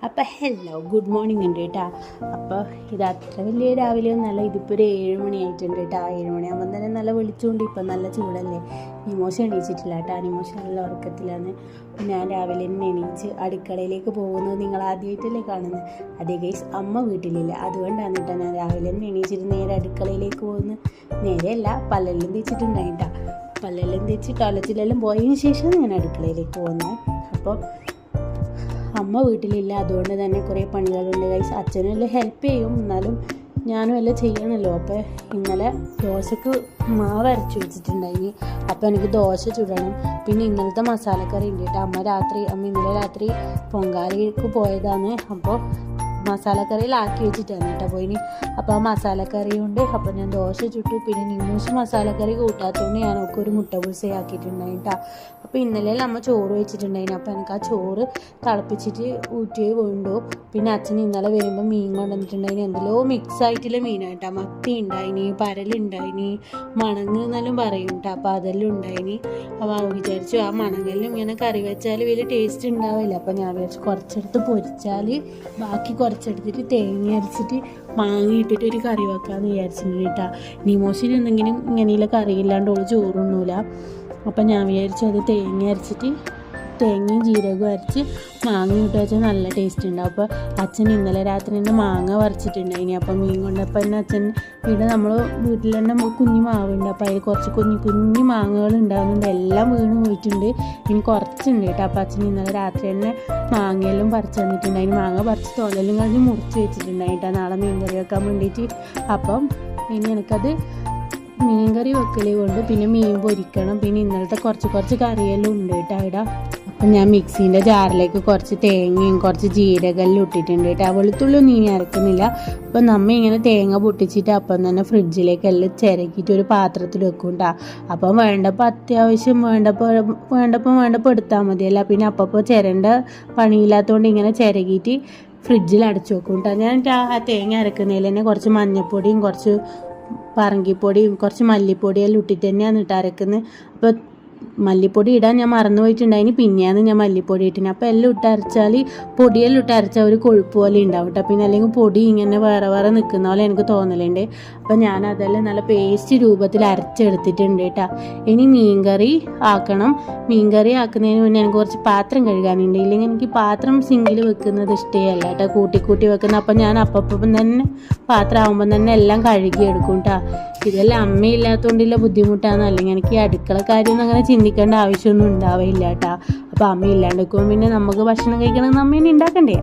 അപ്പോൾ hello good morning ഉണ്ട് കേട്ടോ. അപ്പോൾ ഇത് അത്ര വലിയ രാവിലെ ഒന്നല്ല, ഇതിപ്പോൾ ഒരു 7 മണി ആയിട്ടുണ്ട് കേട്ടോ. 7 മണിയാകുമ്പോൾ തന്നെ നല്ല വെളിച്ചമുണ്ട്. ഇപ്പം നല്ല ചൂടല്ലേ. നിമോശ എണീച്ചിട്ടില്ല കേട്ടോ. നിമോശ നല്ല ഉറക്കത്തിലാണ്. ഞാൻ രാവിലെ തന്നെ എണീച്ച് അടുക്കളയിലേക്ക് പോകുന്നത് നിങ്ങൾ ആദ്യമായിട്ടല്ലേ കാണുന്നത്. അതേ ഗൈസ്, അമ്മ വീട്ടിലില്ല, അതുകൊണ്ടാണ് കേട്ടോ ഞാൻ രാവിലെ തന്നെ എണീച്ചിട്ട് നേരെ അടുക്കളയിലേക്ക് പോകുന്നത്. നേരെയല്ല, പല്ലെല്ലാം തേച്ചിട്ടുണ്ടായിട്ടാ. പല്ലെല്ലാം തേച്ച് ടോയ്ലറ്റിലെല്ലാം പോയതിന് ശേഷം ഞാൻ അടുക്കളയിലേക്ക് പോകുന്നത്. അപ്പോൾ അമ്മ വീട്ടിലില്ല, അതുകൊണ്ട് തന്നെ കുറേ പണികളുണ്ട് ഗൈസ്. അച്ഛനെല്ലാം ഹെൽപ്പ് ചെയ്യും, എന്നാലും ഞാനും എല്ലാം ചെയ്യണമല്ലോ. അപ്പോൾ ഇന്നലെ ദോശക്ക് മാവ് അരച്ച് വെച്ചിട്ടുണ്ടായിനി. അപ്പോൾ എനിക്ക് ദോശ ചുടണം. പിന്നെ ഇന്നലത്തെ മസാലക്കറി ഉണ്ട് കേട്ടോ. അമ്മ ഇന്നലെ രാത്രി പൊങ്കാലയ്ക്ക് പോയതാണ്. അപ്പോൾ മസാലക്കറിയിലാക്കി വെച്ചിട്ടാണ് കേട്ടോ പോയിനി. അപ്പോൾ ആ മസാലക്കറി ഉണ്ട്. അപ്പോൾ ഞാൻ ദോശ ചുട്ടു. പിന്നെ നിമോശ് മസാലക്കറി കൂട്ടാത്തതുകൊണ്ട് ഞാനൊക്കെ ഒരു മുട്ട പുളിസയാക്കിയിട്ടുണ്ടായി കേട്ടോ. അപ്പോൾ ഇന്നലെ അമ്മ ചോറ് വെച്ചിട്ടുണ്ടായിന്. അപ്പോൾ എനിക്ക് ആ ചോറ് തിളപ്പിച്ചിട്ട് ഊറ്റിയേ വേണ്ടു. പിന്നെ അച്ഛൻ ഇന്നലെ വരുമ്പോൾ മീൻ കൊണ്ടുവന്നിട്ടുണ്ടായിന്. എന്തെല്ലോ മിക്സ് ആയിട്ടുള്ള മീനായിട്ടാ. മത്തി ഉണ്ടായിനി, പരലുണ്ടായിനി, മണങ്ങ് എന്നെല്ലാം പറയും കേട്ടോ. അപ്പോൾ അതെല്ലാം ഉണ്ടായിനി. അപ്പോൾ വിചാരിച്ചു ആ മണങ്ങെല്ലാം ഇങ്ങനെ കറി വെച്ചാൽ വലിയ ടേസ്റ്റ് ഉണ്ടാവില്ല. അപ്പോൾ ഞാൻ വിചാരിച്ചു കുറച്ചെടുത്ത് പൊരിച്ചാൽ ബാക്കി കുറച്ചെടുത്തിട്ട് തേങ്ങ അരച്ചിട്ട് മാങ്ങ ഇട്ടിട്ട് ഒരു കറി വെക്കാമെന്ന് വിചാരിച്ചിട്ടുണ്ട് കേട്ടോ. നിമോശിന് എന്തെങ്കിലും ഇങ്ങനെയുള്ള കറിയില്ലാണ്ട് ഓള് ചോറുണ്ണൂല. അപ്പം ഞാൻ വിചാരിച്ചു അത് തേങ്ങ അരച്ചിട്ട് തേങ്ങയും ജീരകവും അരച്ച് മാങ്ങ ഇട്ട് വെച്ചാൽ നല്ല ടേസ്റ്റ് ഉണ്ടാവും. അപ്പോൾ അച്ഛൻ ഇന്നലെ രാത്രി തന്നെ മാങ്ങ പറിച്ചിട്ടുണ്ടായിനി. അപ്പം മീൻ കൊണ്ടപ്പോൾ തന്നെ അച്ഛൻ ഇവിടെ നമ്മൾ വീട്ടിൽ തന്നെ കുഞ്ഞു മാവുണ്ട്. അപ്പോൾ അതിൽ കുറച്ച് കുഞ്ഞു മാങ്ങകൾ ഉണ്ടാകുന്നുണ്ട്. എല്ലാം വീണ് പോയിട്ടുണ്ട്. ഇനി കുറച്ചുണ്ട് കേട്ടോ. അപ്പോൾ അച്ഛൻ ഇന്നലെ രാത്രി തന്നെ മാങ്ങയെല്ലാം പറിച്ച് തന്നിട്ടുണ്ടായിന്. മാങ്ങ പറിച്ച് തോലെല്ലാം കഴിഞ്ഞ് മുറിച്ച് വെച്ചിട്ടുണ്ടായിട്ടാണ് നാളെ മീൻകറി വെക്കാൻ വേണ്ടിയിട്ട്. അപ്പം ഇനി എനിക്കത് മീൻകറി വെക്കലേ കൊണ്ട് പിന്നെ മീൻ പൊരിക്കണം. പിന്നെ ഇന്നലത്തെ കുറച്ച് കറിയെല്ലാം ഉണ്ട് കേട്ടോ ഇവിടെ. അപ്പം ഞാൻ മിക്സീൻ്റെ ജാറിലേക്ക് കുറച്ച് തേങ്ങയും കുറച്ച് ജീരകമെല്ലാം ഇട്ടിട്ടുണ്ട് കേട്ടോ. വെളുത്തുള്ളി ഒന്നും ഇനി അരക്കുന്നില്ല. അപ്പം നമ്മ ഇങ്ങനെ തേങ്ങ പൊട്ടിച്ചിട്ട് അപ്പം തന്നെ ഫ്രിഡ്ജിലേക്ക് എല്ലാം ചിരക്കിയിട്ട് ഒരു പാത്രത്തിൽ വെക്കും കേട്ടോ. അപ്പം വേണ്ടപ്പോൾ അത്യാവശ്യം വേണ്ടപ്പോൾ എടുത്താൽ മതിയല്ല. പിന്നെ അപ്പോൾ ചിരണ്ട പണിയില്ലാത്തതുകൊണ്ട് ഇങ്ങനെ ചിരകിയിട്ട് ഫ്രിഡ്ജിൽ അടച്ചു വെക്കും കേട്ടോ. ഞാൻ ആ തേങ്ങ അരക്കുന്നതിൽ തന്നെ കുറച്ച് മഞ്ഞൾപ്പൊടിയും കുറച്ച് പറങ്കിപ്പൊടിയും കുറച്ച് മല്ലിപ്പൊടിയെല്ലാം ഇട്ടിട്ട് തന്നെയാണ് ഇട്ട് അരക്കുന്നത്. അപ്പോൾ മല്ലിപ്പൊടി ഇടാൻ ഞാൻ മറന്നു പോയിട്ടുണ്ടായിന്. പിന്നെയാണ് ഞാൻ മല്ലിപ്പൊടി ഇട്ടിന്. അപ്പോൾ എല്ലാം ഇട്ട് അരച്ചാൽ പൊടിയെല്ലാം ഇട്ട് അരച്ചാൽ ഒരു കൊഴുപ്പ് പോലെ ഉണ്ടാവും കേട്ടോ. പിന്നെ അല്ലെങ്കിൽ പൊടി ഇങ്ങനെ വേറെ നിൽക്കുന്ന പോലെ എനിക്ക് തോന്നലുണ്ട്. അപ്പോൾ ഞാൻ അതെല്ലാം നല്ല പേസ്റ്റ് രൂപത്തിൽ അരച്ചെടുത്തിട്ടുണ്ട് കേട്ടോ. ഇനി മീൻകറി ആക്കണം. മീൻകറി ആക്കുന്നതിന് മുന്നേ എനിക്ക് കുറച്ച് പാത്രം കഴുകാനുണ്ട്. ഇല്ലെങ്കിൽ എനിക്ക് പാത്രം സിങ്കിൽ വെക്കുന്നത് ഇഷ്ടമല്ല കേട്ടോ, കൂട്ടി വെക്കുന്നത്. അപ്പം ഞാൻ അപ്പം തന്നെ പാത്രം ആകുമ്പം തന്നെ എല്ലാം കഴുകിയെടുക്കും കേട്ടോ. ഇതെല്ലാം അമ്മയില്ലാത്തതുകൊണ്ടുള്ള ബുദ്ധിമുട്ടാണ്. അല്ലെങ്കിൽ എനിക്ക് അടുക്കള കാര്യമൊന്നും അങ്ങനെ ചിന്തിക്കേണ്ട ആവശ്യമൊന്നും ഉണ്ടാവില്ല കേട്ടോ. അപ്പോൾ അമ്മ ഇല്ലാണ്ട് വെക്കുമ്പോൾ പിന്നെ നമുക്ക് ഭക്ഷണം കഴിക്കണമെന്ന് അമ്മേനെ ഉണ്ടാക്കണ്ടേ.